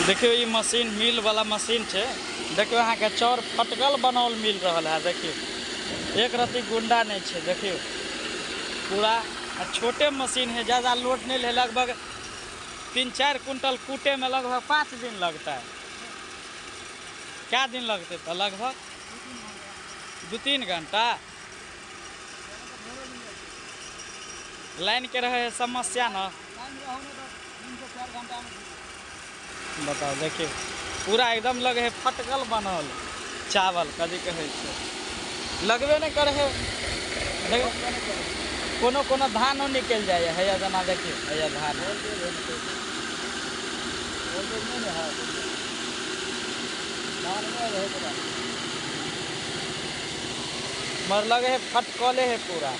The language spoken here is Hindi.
देखियो ये मशीन मिल वाला मशीन है। देखियो यहाँ के चौर फटकल बनावल मिल रहा है। देखियो एक रत्ती गुंडा नहीं है। देखियो पूरा छोटे मशीन है, ज़्यादा लोड नहीं है। लगभग 3-4 कुंटल कूटे में लगभग 5 दिन लगता है। क्या दिन लगते तो लगभग 2-3 घंटा। लाइन के रहे समस्या न बताओ। देखिए पूरा एकदम लगे है फटकल बनल चावल कभी कहे लगबे नहीं करे है। कोनो कोनो धानो निकल जाए है या जना। देखिए है धान मर लगे है फटकले है पूरा।